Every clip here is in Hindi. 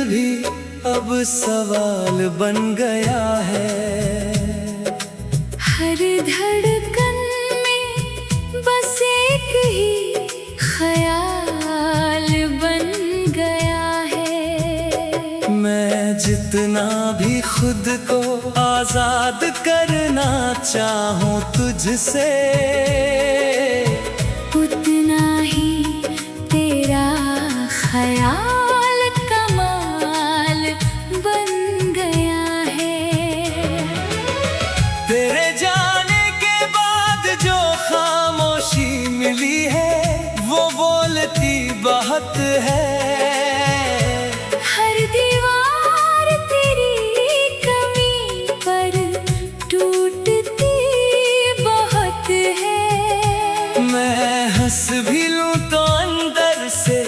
भी अब सवाल बन गया है। हर धड़कन में बस एक ही ख्याल बन गया है। मैं जितना भी खुद को आजाद करना चाहूं तुझसे, उतना ही तेरा ख्याल कमाल बन गया है। तेरे जाने के बाद जो खामोशी मिली है वो बोलती बहुत है। हर दीवार तेरी कमी पर टूटती बहुत है। मैं हंस भी लूं तो अंदर से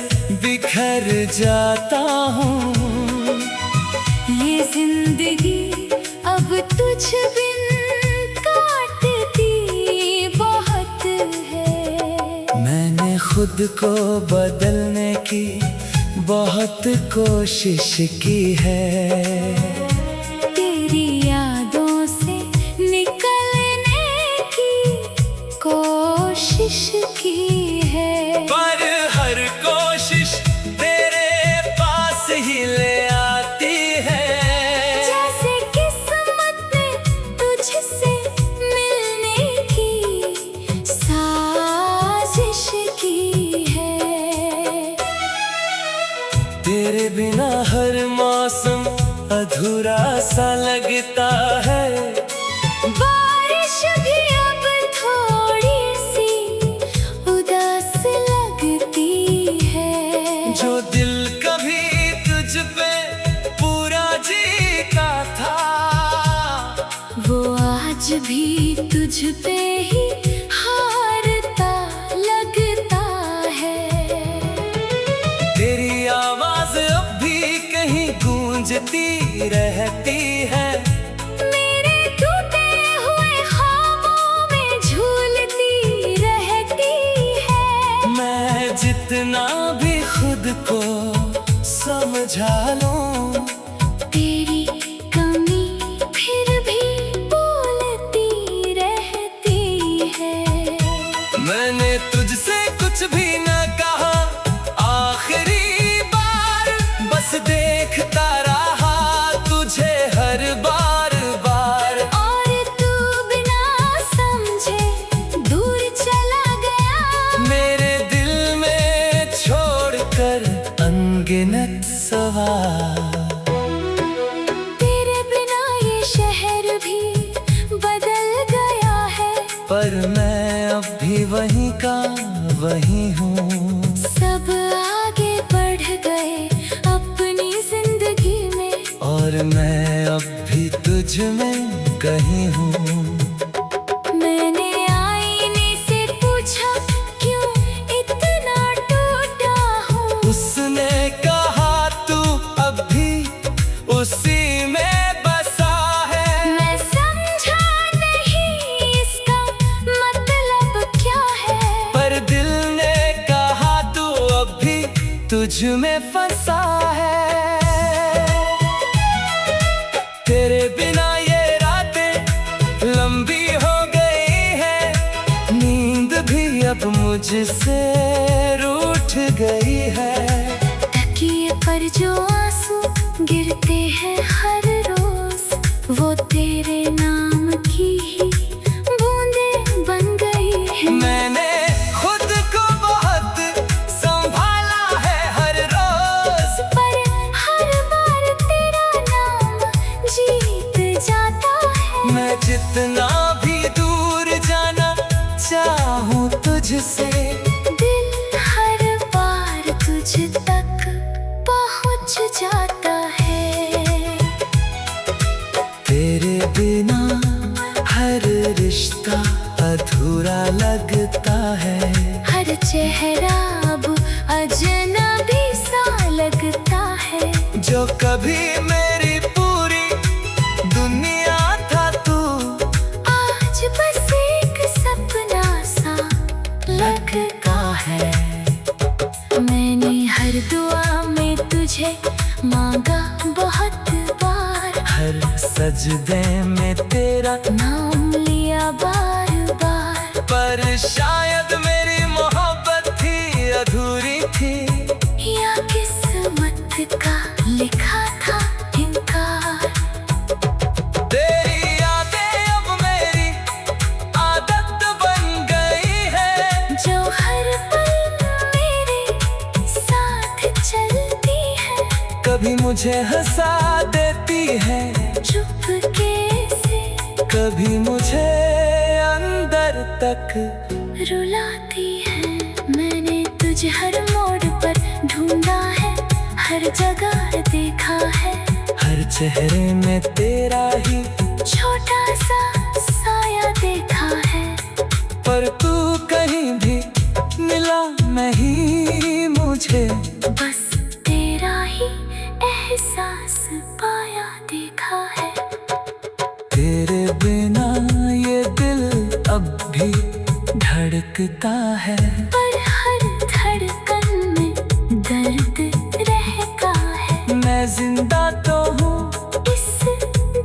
बिखर जाता हूँ। ये जिंदगी अब तुझ बिन काटती बहुत है। मैंने खुद को बदलने की बहुत कोशिश की है। तेरी यादों से निकलने की कोशिश की है। पर हर कोशिश तेरे पास ही ले आती है। जैसे किस्मत ने तुझसे मिलने की साजिश की है। तेरे बिना हर मौसम अधूरा सा लगता है। बारिश भी अब थोड़ी सी उदास लगती है। जो दिल कभी तुझ पे पूरा जीता था, वो आज भी तुझ पे ही हारता लगता है। तेरी आवाज अब भी कहीं गूंजती रहती है। मेरे टूटे हुए ख्वाबों में झूलती रहती है। मैं जितना भी खुद को समझा लूं, तेरी कमी फिर भी बोलती रहती है। मैंने तुझसे कुछ भी न कहा, आखिरी बार बस देखता रहा तुझे हर बार बार। और तू बिना समझे दूर चला गया। मेरे दिल में छोड़कर अनगिनत सवाल। तेरे बिना ये शहर भी बदल गया है। पर मैं अब भी वहीं का वहीं हूँ। सब आगे बढ़ गए अपनी जिंदगी में, और मैं अब भी तुझ में कहीं हूँ। मैंने आईने से पूछा क्यों इतना टूटा हूँ। उसने कहा तू अब भी उसी में बसा है। मैं समझा नहीं इसका मतलब क्या है। पर दिल ने कहा तू अब भी तुझ में फंसा है। तेरे बिना ये रातें लंबी हो गई है। नींद भी अब मुझसे रूठ गई है। तकिए पर जो आंसू गिरते हैं हर रोज, वो तेरे नाम की ही बूंदें बन गई है। मैंने खुद को बहुत संभाला है हर रोज। पर हर बार तेरा नाम जीत जाता है। मैं जितना भी दूर जाना चाहूँ तुझसे, दिल हर बार तुझ तक पहुँच जाता है। तेरे बिना हर रिश्ता अधूरा लगता है। हर चेहरा अब अजनबी सा लगता है। जो कभी मेरी पूरी दुनिया था तू, आज बस एक सपना सा लगता है। मैंने हर दुआ में तुझे मांगा बहुत बार, हर सजदे में तेरा नाम लिया बार बार। पर शायद मेरी मोहब्बत थी अधूरी थी, या किस्मत का लिखा था इनकार। तेरी यादें अब मेरी आदत बन गई है, जो हर पल मेरे साथ चलती है। कभी मुझे हंसा देती है चुपके से, कभी मुझे अंदर तक रुलाती है। मैंने तुझे हर मोड़ पर ढूंढा है, हर जगह देखा है। हर चेहरे में तेरा ही छोटा सा साया देखा है। पर तू कहीं भी मिला नहीं मुझे, बस तेरा ही एहसास पाया देखा है। तेरे बिना ये दिल अब भी धड़कता है, पर हर धड़कन में दर्द रहता है। मैं जिंदा तो हूँ इस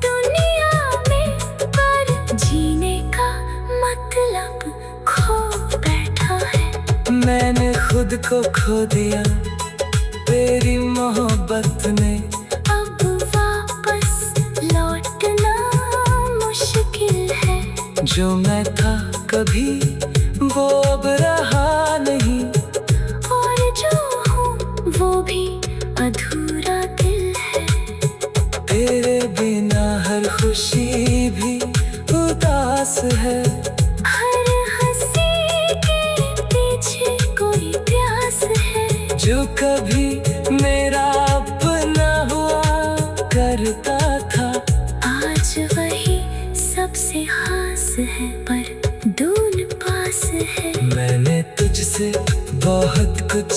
दुनिया में, पर जीने का मतलब खो बैठा है। मैंने खुद को खो दिया तेरी मोहब्बत में। अब वापस लौटना मुश्किल है। जो मैं था कभी वो अब रहा नहीं, और जो हूँ वो भी अधूरा दिल है। तेरे बिना हर खुशी भी उदास है। हर हंसी के पीछे कोई प्यास है। जो कभी मेरा अपना हुआ करता था, आज वही सबसे खास है, पर दूर पास है। मैंने तुझसे बहुत कुछ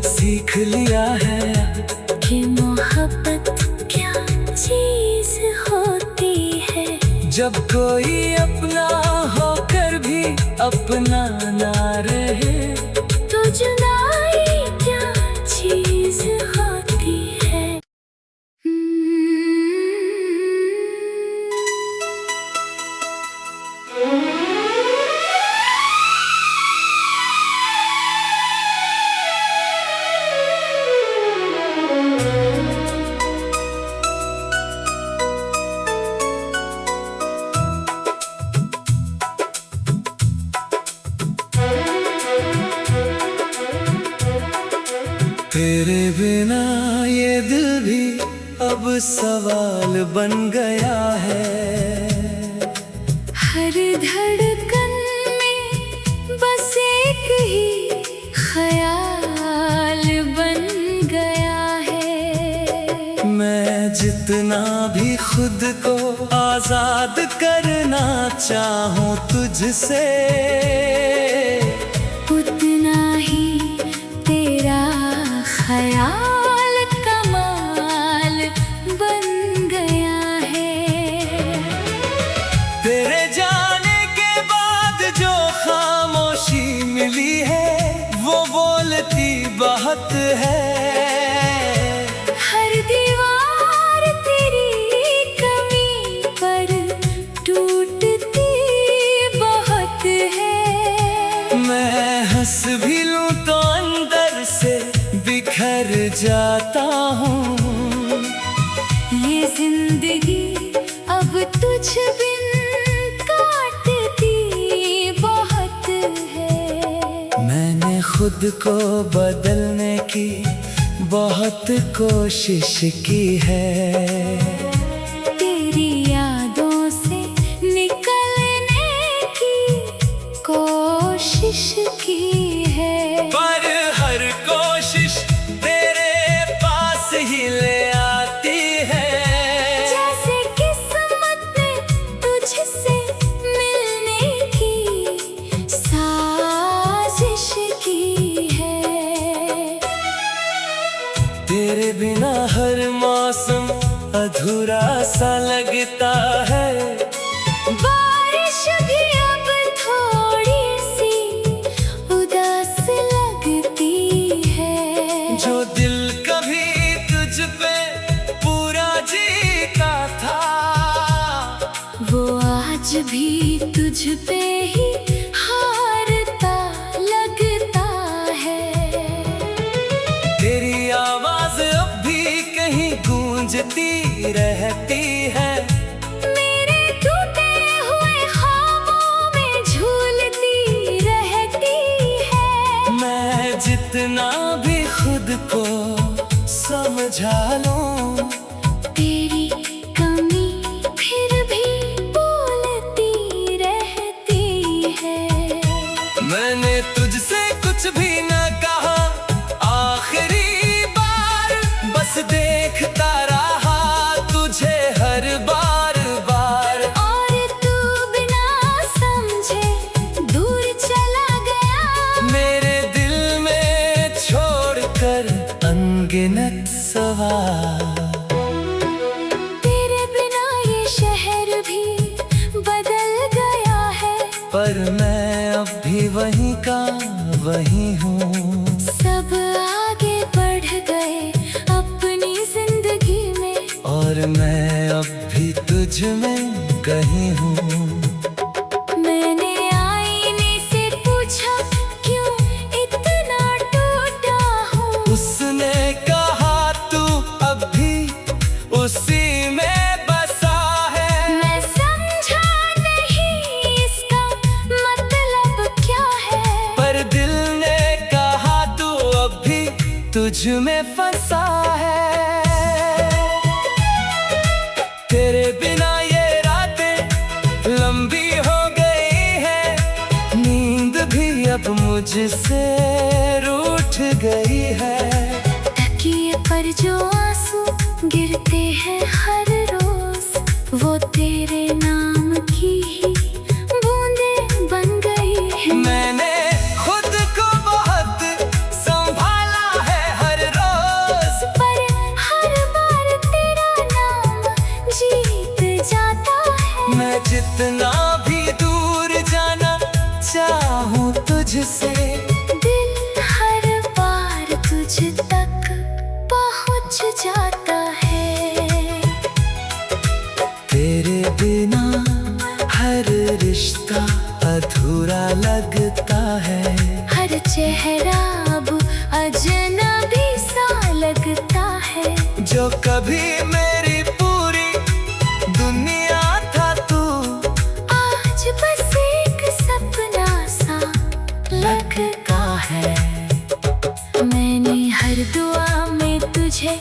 सीख लिया है कि मोहब्बत क्या चीज होती है। जब कोई अपना होकर भी अपना ना रहे, तो जुदाई क्या चीज होती है। तेरे बिना ये दिल भी अब सवाल बन गया है। हर धड़कन में बस एक ही ख्याल बन गया है। मैं जितना भी खुद को आजाद करना चाहूं तुझसे, उतना ही तेरा ख्याल कमाल बन गया है। तेरे जाने के बाद जो खामोशी मिली है वो बोलती बहुत है। हर दीवार तेरी कमी पर टूटती बहुत है। मैं हंस भी लूं तो अंदर से बिखर जाता हूँ। ये जिंदगी अब तुझ बिन काटती बहुत है। मैंने खुद को बदलने की बहुत कोशिश की है। तेरी यादों से निकलने की कोशिश की है। पर हर कोशिश तेरे पास ही ले आती है। जैसे किस्मत ने तुझसे मिलने की साजिश की है। तेरे बिना हर मौसम अधूरा सा लगता है। बारिश भी अब थोड़ी सी उदास लगती है। जो दिल कभी तुझ पे भी तुझ पे ही हारता लगता है। तेरी आवाज अब भी कहीं गूंजती रहती है। मेरे टूटे हुए ख्वाबों में झूलती रहती है। मैं जितना भी खुद को समझा लूं, तेरी कमी फिर भी बोलती रहती है। मैंने तुझसे कुछ भी न कहा आखिरी बार, बस देखता रहा तुझे हर बार बार। और तू बिना समझे दूर चला गया, मेरे दिल में छोड़कर अनगिनत सवाल। तेरे बिना ये शहर भी बदल गया है, पर मैं अब भी वहीं का वहीं हूँ। सब आगे बढ़ गए अपनी जिंदगी में, और मैं अब भी तुझ में कहीं हूँ। मैंने आईने से पूछा क्यों इतना टूटा हूँ। उसने कहा तू अब भी उसी में बसा है। मैं समझा नहीं इसका मतलब क्या है, पर दिल ने कहा तू अब भी तुझ में फंसा है। तेरे बिना ये रातें लंबी हो गई है, नींद भी अब मुझसे रूठ गई है। तकिए पर जो आंसू गिरते हैं हर रोज, वो तेरे नाम की ही बूंदें बन गई है। मैंने खुद को बहुत संभाला है हर रोज, पर हर बार तेरा नाम जीत जाता है। मैं जितना भी दूर जाना चाहूँ तुझसे, दिल हर बार तुझ तक पहुंच जाता है। तेरे बिना हर रिश्ता अधूरा लगता है। हर चेहरा अब अजनबी सा लगता है। जो कभी मेरी पूरी दुनिया था तू, आज बस एक सपना सा लगता है। मैंने हर दुआ में तुझे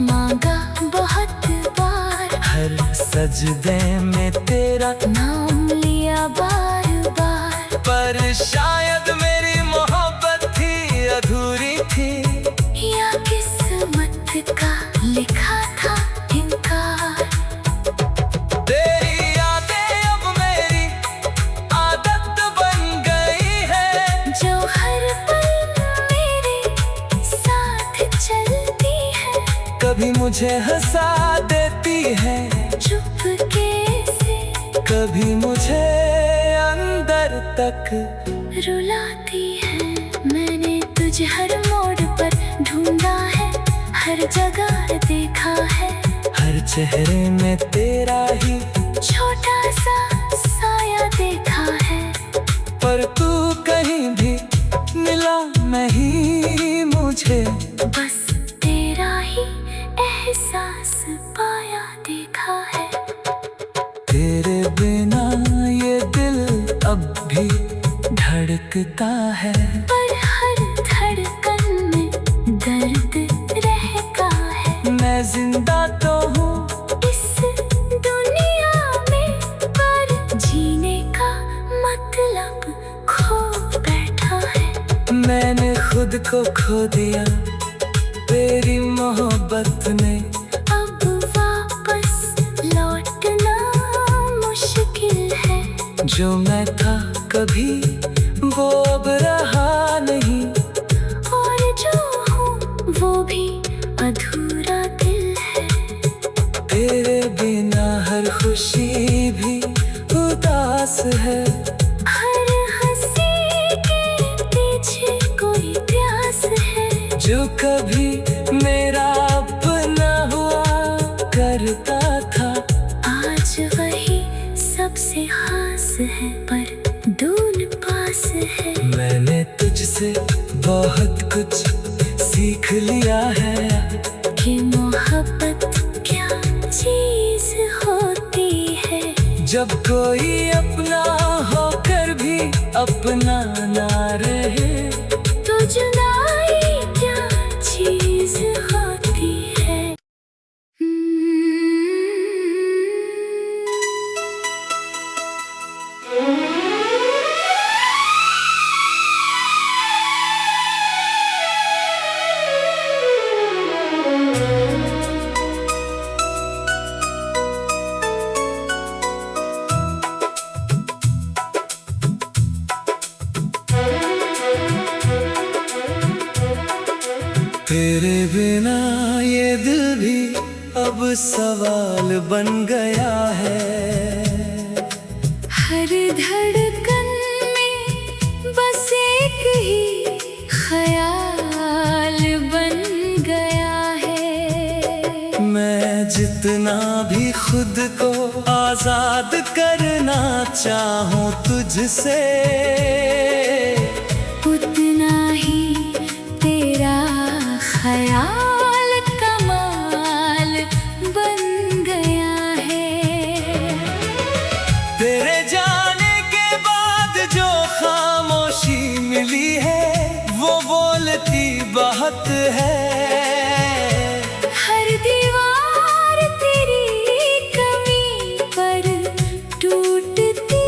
मांगा बहुत बार, हर सजदे में तेरा, नाम लिया बार बार। पर शायद मेरी मोहब्बत थी अधूरी थी, या किस्मत का लिखा था इनकार। तेरी यादें अब मेरी आदत बन गई है, जो हर पल मेरे साथ चलती है। कभी मुझे हंसा देती है, चुपके से कभी मुझे अंदर तक रुलाती है। मैंने तुझे हर मोड़ पर ढूंढा है, हर जगह देखा है। हर चेहरे में तेरा ही छोटा सा साया देखा है, पर तू कहीं भी मिला नहीं मुझे। बस तेरा ही एहसास पाया देखा है। तेरे बिना ये दिल अब भी धड़कता है, पर हर धड़कन में दर्द रहता है। मैं जिंदा तो हूँ इस दुनिया में, पर जीने का मतलब खो बैठा है। मैंने खुद को खो दिया तेरी मोहब्बत में। अब वापस लौटना मुश्किल है। जो मैं था कभी वो अब रहा नहीं, और जो हूँ वो भी अधूरा दिल है। तेरे बिना हर खुशी भी उदास है। हर हंसी के पीछे कोई प्यास है। जो कभी मेरा अपना हुआ करता था, आज वही सबसे खास तुझसे बहुत कुछ सीख लिया है कि मोहब्बत क्या चीज होती है। जब कोई अपना होकर भी अपना ना रहे तो जुदाई क्या चीज होती है। तेरे बिना ये दिल भी अब सवाल बन गया है। हर धड़कन में बस एक ही ख्याल बन गया है। मैं जितना भी खुद को आजाद करना चाहूं तुझसे, उतना ही तेरा ख्याल कमाल बन गया है। तेरे जाने के बाद जो खामोशी मिली है वो बोलती बहुत है। हर दीवार तेरी कमी पर टूटती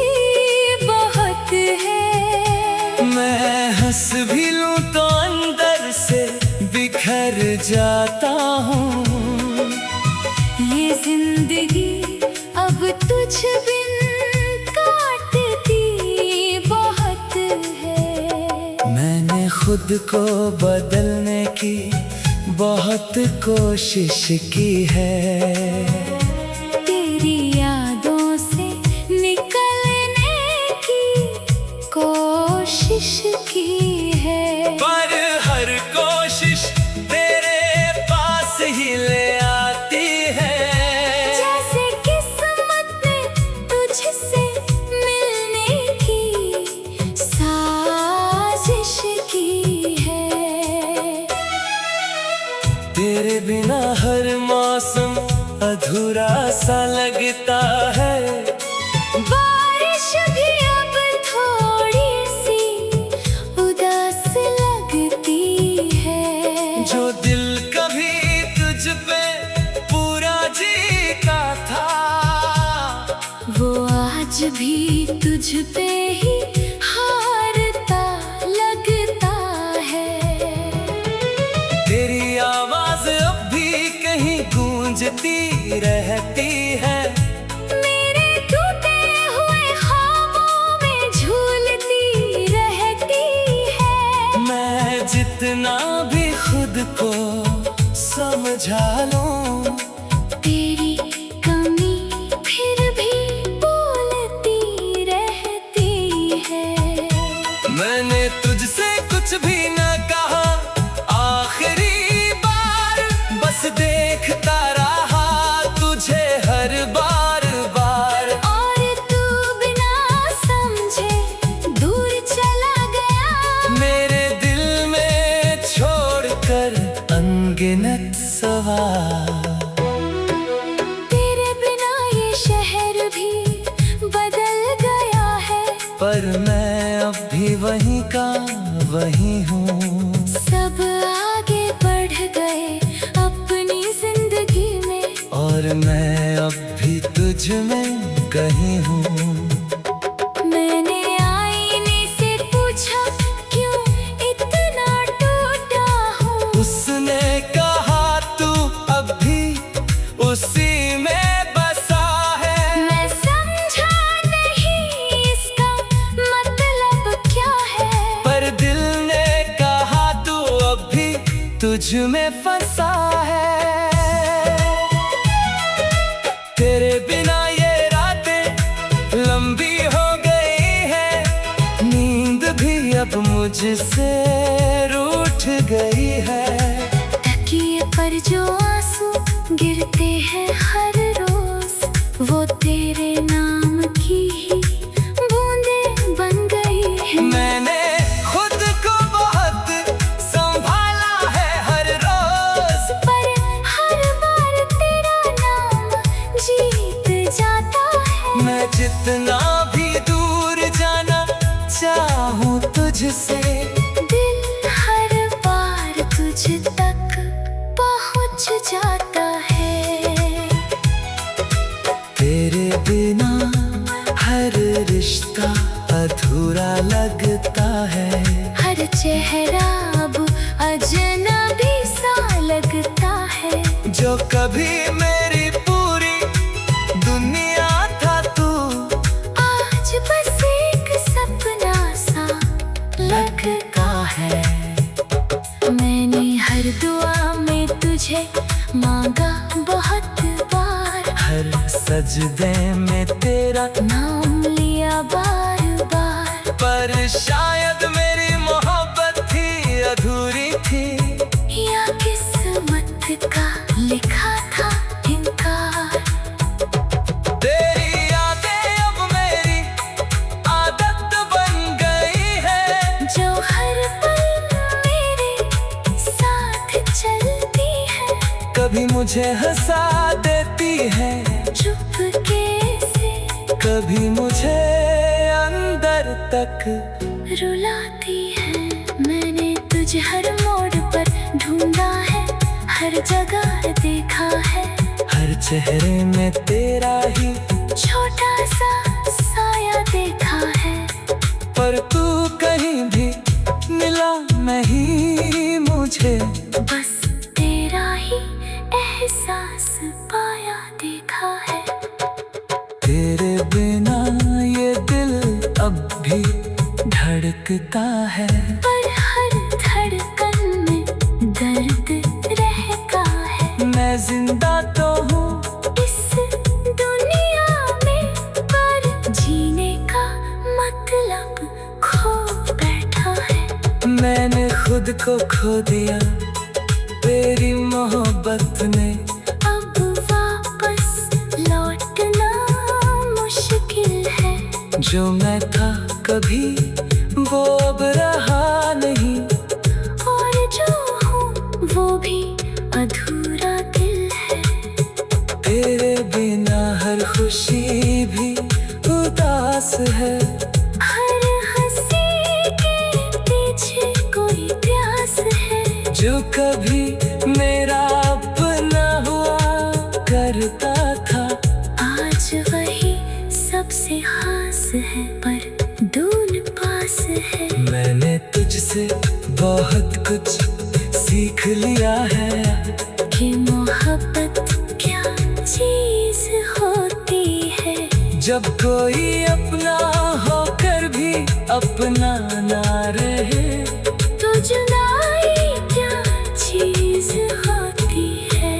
बहुत है। मैं हंस भी लूं तो अंदर से बिखर जाता हूँ। ये जिंदगी अब तुझ बिन काटती बहुत है। मैंने खुद को बदलने की बहुत कोशिश की है। तेरी यादों से निकलने की कोशिश की है। पर हर कोशिश तेरे पास ही ले आती है। जैसे किस्मत ने तुझसे मिलने की साजिश की है। तेरे बिना हर मौसम अधूरा सा लगता है। बारिश भी अब थोड़ी सी उदास लगती है। जो दिल कभी तुझ पे पूरा जीता था वो आज भी तुझ पे ही हारता लगता है। तेरी आवाज अब भी कहीं गूंजती रहती है। मेरे टूटे हुए ख्वाबों में झूलती रहती है। मैं जितना भी खुद को समझा लूं, तेरी कमी फिर भी बोलती रहती है। मैंने तुझसे कुछ भी न कहा आखिरी बार, बस देखता रहा तुझे हर बार बार। और तू बिना समझे दूर चला गया। मेरे दिल में छोड़कर अनगिनत सवाल। तेरे बिना ये शहर भी बदल गया है। पर मैं अब भी वहीं का वहीं हूँ। सब आगे बढ़ गए अपनी जिंदगी में। और मैं अब भी तुझ में कहीं हूँ। मैंने आईने से पूछा क्यों इतना टूटा हूँ। उसने कहा तू अब भी उसी में बसा है। मैं समझा नहीं इसका मतलब क्या है। पर दिल ने कहा तू अब भी तुझ में फंसा है। तेरे बिना ये रातें लंबी हो गई है। नींद भी अब मुझसे रूठ गई है। तकिए पर जो आंसू गिरते हैं हर रोज वो तेरे नाम की ही बूंदें बन गई है। मैंने खुद को जितना भी दूर जाना चाहूं तुझसे, दिल हर बार तुझ तक पहुंच जाता है। तेरे बिना हर रिश्ता अधूरा लगता है। हर चेहरा अब अजनबी सा लगता है। जो कभी मेरी पूरी दुनिया था तू, आज बस एक सपना सा लगता है। मैंने हर दुआ में तुझे मांगा बहुत बार, हर सजदे में तेरा नाम लिया बार बार। पर शायद मेरी मोहब्बत थी अधूरी थी, या किस्मत का लिखा था इनकार। तेरी यादें अब मेरी आदत बन गई है, जो हर पल मेरे साथ चलती है। कभी मुझे हंसा देती है, चुपके से कभी मुझे अंदर तक रुलाती है। मैंने तुझे हर मोड़ पर ढूंढा है, हर जगह देखा है। हर चेहरे में तेरा ही छोटा सा साया देखा है। पर तू कहीं भी मिला नहीं मुझे, बस तेरा ही एहसास पाया देखा है। तेरे बिना ये दिल अब भी धड़कता है, पर हर धड़कन में दर्द रहता है। मैं जिंदा तो हूँ इस दुनिया में, पर जीने का मतलब खो बैठा है। मैंने खुद को खो दिया तेरी मोहब्बत ने, अब वापस लौटना मुश्किल है। जो मैं था कभी वो अब रहा नहीं, और जो हूँ वो भी अधूरा दिल है। तेरे बिना हर खुशी भी उदास है। हर हंसी के पीछे कोई प्यास है। जो कभी मेरा अपना हुआ करता था, आज वही सबसे खास है, पर दूर पास है। मैंने तुझसे बहुत कुछ सीख लिया है, कि मोहब्बत क्या चीज होती है। जब कोई अपना होकर भी अपना ना रहे, तो जुदाई क्या चीज होती है।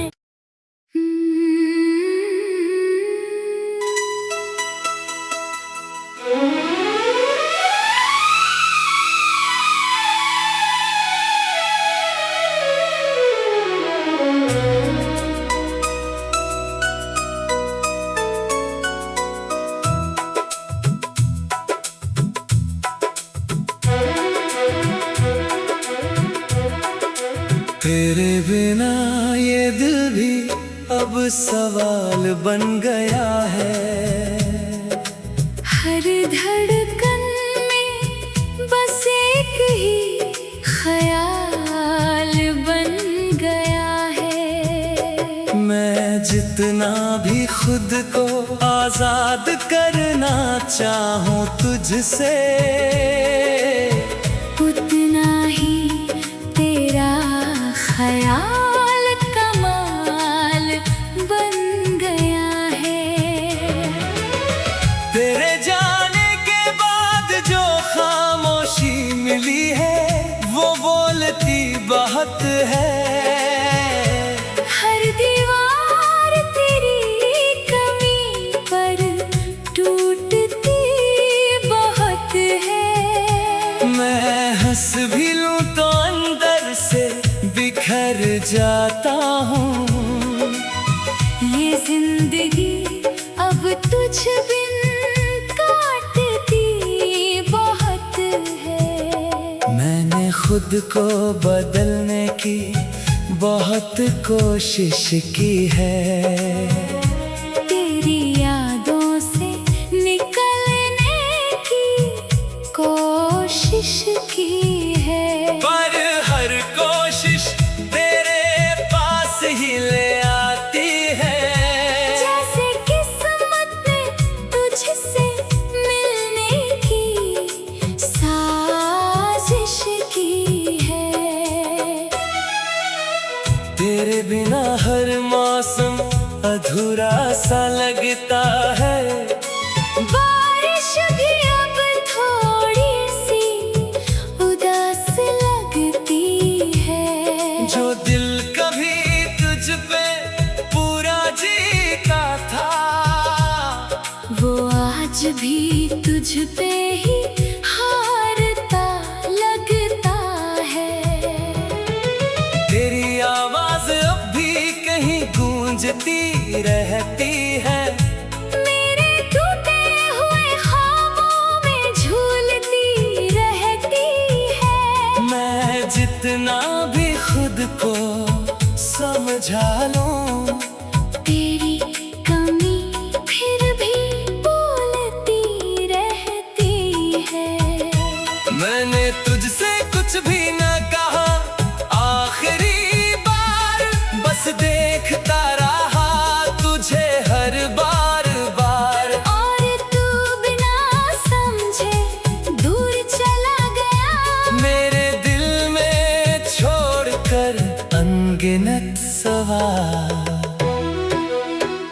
तेरे बिना ये दिल भी अब सवाल बन गया है। हर धड़कन में बस एक ही ख्याल बन गया है। मैं जितना भी खुद को आजाद करना चाहूं तुझसे, उतना ही तेरा ख्याल कमाल बन गया है। तेरे जाने के बाद जो खामोशी मिली है, वो बोलती बहुत है। हर दीवार तेरी कमी पर टूटती बहुत है। मैं हंस भी लूं तो अंदर से बिखर जाता हूँ। ये जिंदगी अब तुझ बिन काटती बहुत है। मैंने खुद को बदलने की बहुत कोशिश की है। तेरी यादों से निकल अधूरा सा लगता है। बारिश भी अब थोड़ी सी उदास लगती है। जो दिल कभी तुझ पे पूरा जीता था, वो आज भी तुझ पे ही हारता लगता है। तेरी आवाज अब भी कहीं गूंजती रहती है। मेरे टूटे हुए ख्वाबों में झूलती रहती है। मैं जितना भी खुद को समझा लूं, तेरी कमी फिर भी बोलती रहती है। मैंने तुझसे कुछ भी न कहा, आखिरी बार बस देखता रहा तुझे हर बार बार। और तू बिना समझे दूर चला गया, मेरे दिल में छोड़कर अनगिनत सवाल।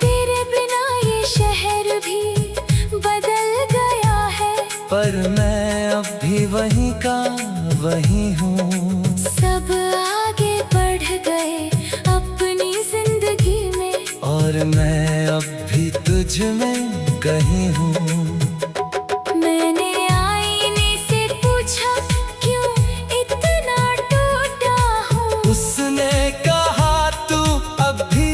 तेरे बिना ये शहर भी बदल गया है। पर मैं अब भी वहीं का वहीं हूँ। सब आगे बढ़ गए अपनी जिंदगी में, और मैं अब भी तुझ में कहीं हूँ। मैंने आईने से पूछा क्यों इतना टूटा हूँ। उसने कहा तू अब भी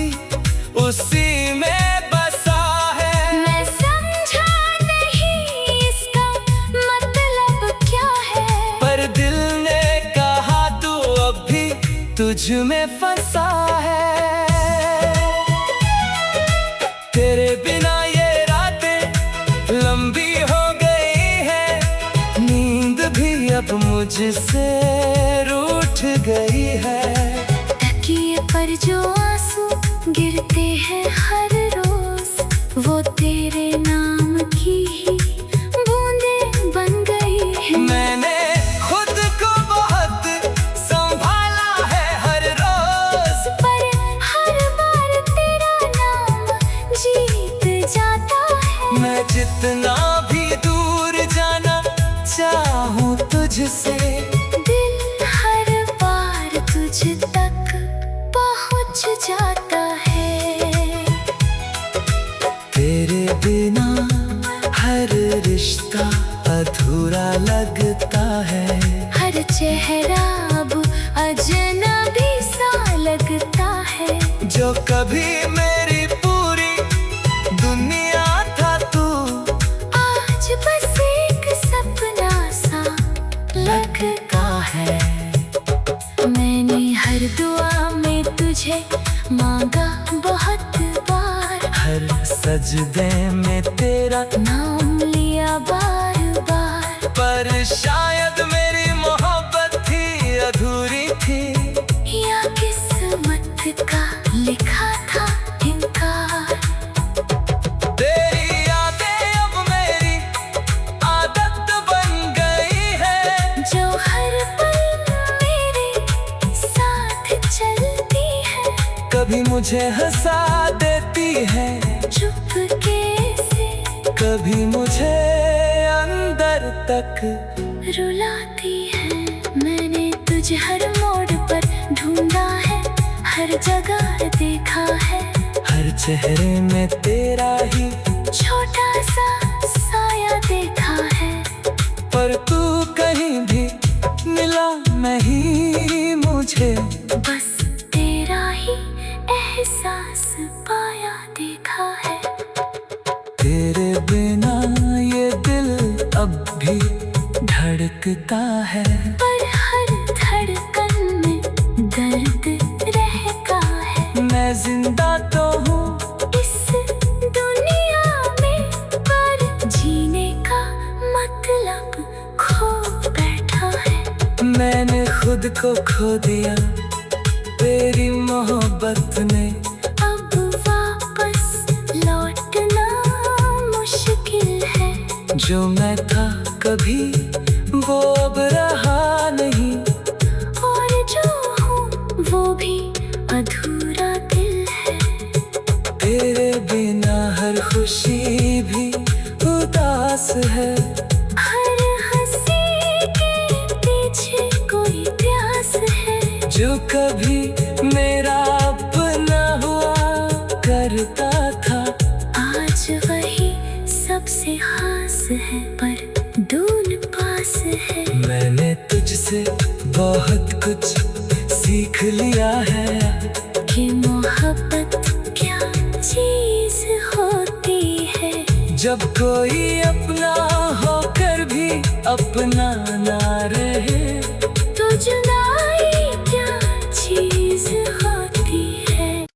उसी में बसा है। मैं समझा नहीं इसका मतलब क्या है। पर दिल ने कहा तू अब भी तुझ में फंसा है। तेरे बिना ये रातें लंबी हो गई है, नींद भी अब मुझसे रूठ गई है। तकिए पर जो आंसू गिरते हैं हर रोज, वो तेरे नाम की ही बूंदें बन गई है। मैंने खुद को बहुत संभाला है हर रोज, पर हर बार तेरा नाम जीत जाता है। मैं जितना भी दूर जाना चाहूँ तुझसे, दिल हर बार तुझ तक पहुँच जाता है। तेरे बिना हर रिश्ता अधूरा लगता है। हर चेहरा अब अजनबी सा लगता है। जो कभी मेरी पूरी दुनिया था तू, आज बस एक सपना सा लगता है। मैंने हर दुआ में तुझे मांगा बहुत बार, हर सजदे में तेरा, नाम लिया बार बार। पर शायद मेरी मोहब्बत थी अधूरी थी, या किस्मत का लिखा था इनकार। तेरी यादें अब मेरी आदत बन गई है। जो हर पल मेरे साथ चलती है, कभी मुझे हंसा देती है, चुपके से कभी मुझे अंदर तक रुलाती है। मैंने तुझे हर मोड़ पर ढूंढा है, हर जगह देखा है। हर चेहरे में तेरा ही छोटा सा साया देखा है। पर तू कहीं भी मिला नहीं मुझे, बस तेरा ही एहसास पाया देखा है। तेरे बिना ये दिल अब भी धड़कता है। पर हर धड़कन में दर्द रहता है। मैं जिंदा तो हूँ इस दुनिया में, पर जीने का मतलब खो बैठा है। मैंने खुद को खो दिया तेरी मोहब्बत ने। अब वापस लौटना मुश्किल है। जो मैं था कभी वो अब रहा नहीं, और जो हूँ वो भी अधूरा दिल है। तेरे बिना हर खुशी भी उदास है। हर हंसी के पीछे कोई प्यास है। जो कभी मेरा अपना हुआ करता था, आज वही सबसे खास है, पर दूर पास है। मैंने तुझसे बहुत कुछ सीख लिया है कि मोहब्बत क्या चीज होती है। जब कोई अपना होकर भी अपना ना रहे, तो जुदाई क्या चीज होती है।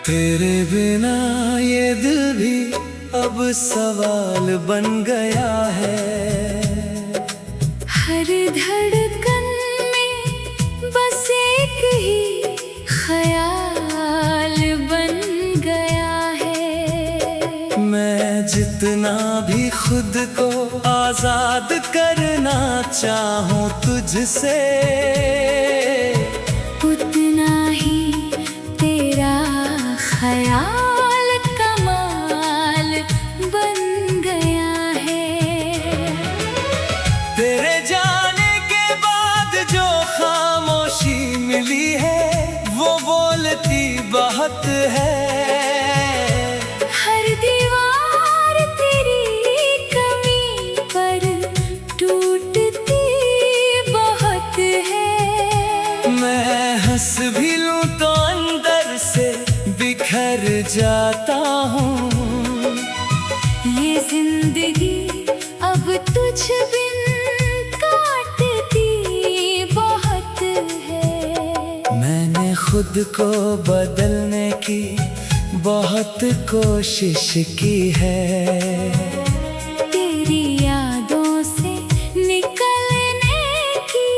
तेरे बिना ये दिल भी अब सवाल बन गया है। हर धड़कन में बस एक ही ख्याल बन गया है। मैं जितना भी खुद को आजाद करना चाहूं तुझसे, उतना ही तेरा ख्याल कमाल बन गया है। तेरे जाने के बाद जो खामोशी मिली है, वो बोलती बहुत है। हर दीवार तेरी कमी पर टूटती बहुत है। मैं हंस भी लूं तो अंदर से बिखर जाता हूँ। ये जिंदगी अब तुझ बिन काटती बहुत है। मैंने खुद को बदलने की बहुत कोशिश की है। तेरी यादों से निकलने की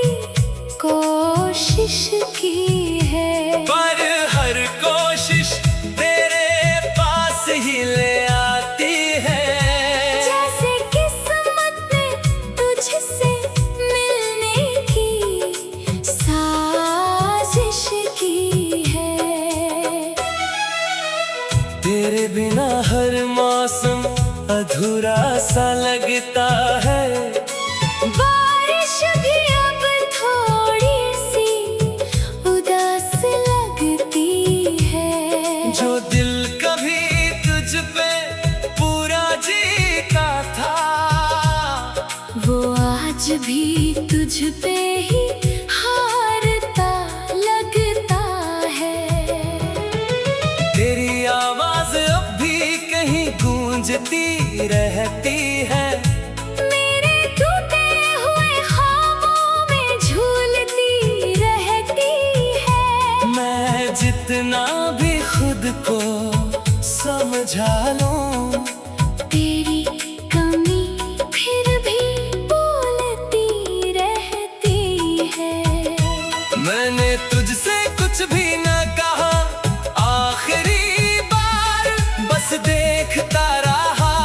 कोशिश की है। पर हर कोशिश तेरे पास ही ले आती है। जैसे किस्मत ने तुझसे मिलने की साजिश की है। तेरे बिना हर मौसम अधूरा सा लगता है। बारिश भी अब थोड़ी सी उदास लगती है। जो दिल कभी तुझ पे पूरा जीता था, वो आज भी तुझ पे ही हारता लगता है। तेरी आवाज अब भी कहीं गूंजती रहती है। मेरे टूटे हुए ख्वाबों में झूलती रहती है। मैं जितना भी खुद को समझा लूं, तेरी कमी फिर भी बोलती रहती है। मैंने तुझसे कुछ भी न कहा, आखिरी बार बस देखता रहा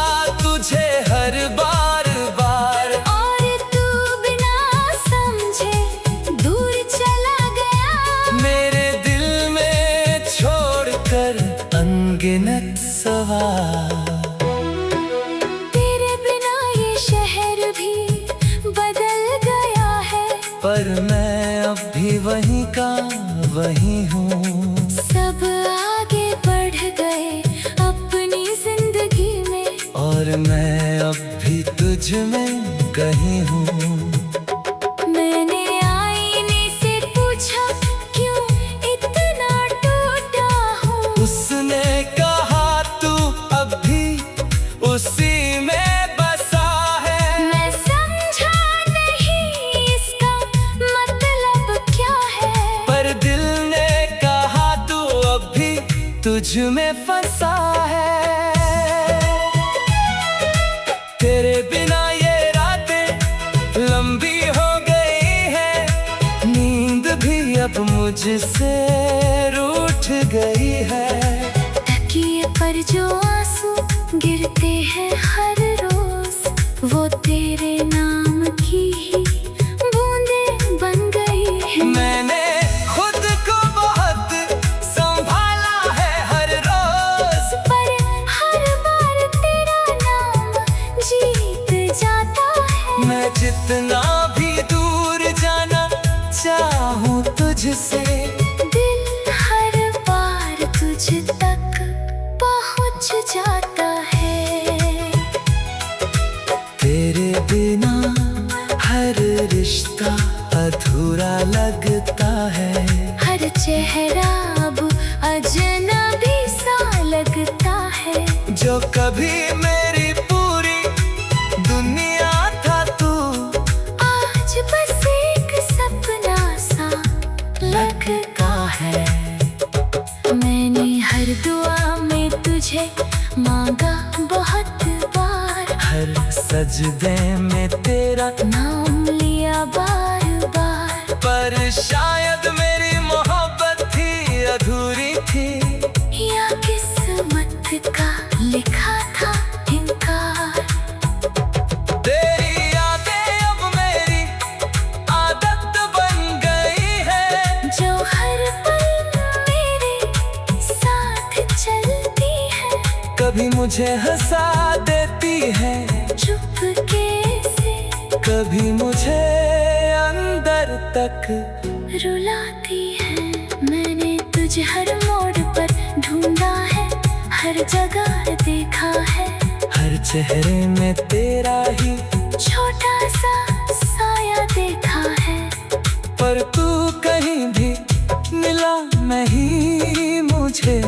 तुझे हर बार बार। और तू बिना समझे दूर चला गया। मेरे दिल में छोड़कर अनगिनत सवाल। तेरे बिना ये शहर भी बदल गया है। पर मैं अब भी वहीं का वहीं हूँ। सब आगे बढ़ गए अपनी जिंदगी में, और मैं अब भी तुझ में कहीं हूँ। मैंने आईने से पूछा क्यों इतना टूटा हूँ। उसने कहा तू अब भी उसी में बसा है। मैं समझा नहीं इसका मतलब क्या है। पर दिल ने कहा तू अब भी तुझ में फंसा है। मुझसे रूठ गई है। तकिए पर जो आंसू गिरते हैं हर रोज, वो तेरे नाम की ही बूंदें बन गई है। मैंने खुद को बहुत संभाला है हर रोज, पर हर बार तेरा नाम जीत जाता है। मैं जितना भी दूर जाना चाहूँ तुझसे, दिल हर बार तुझ तक पहुँच जाता है। तेरे बिना हर रिश्ता अधूरा लगता है। हर चेहरा अब अजनबी सा लगता है। जो कभी मेरी पूरी दुनिया था तू, आज बस एक सपना सा लगता है। मैंने हर दुआ में तुझे मांगा बहुत बार, हर सजदे में तेरा नाम लिया बार बार। पर शायद मेरी मोहब्बत थी अधूरी थी, या किस्मत का लिखा था इनकार। तेरी यादें अब मेरी आदत बन गई है, जो हर पल मेरे साथ चलती है। कभी मुझे हंसा देती है, चुपके से कभी मुझे अंदर तक रुलाती है। मैंने तुझे हर मोड़ पर ढूंढा है, हर जगह देखा है। हर चेहरे में तेरा ही छोटा सा साया देखा है। पर तू कहीं भी मिला नहीं मुझे।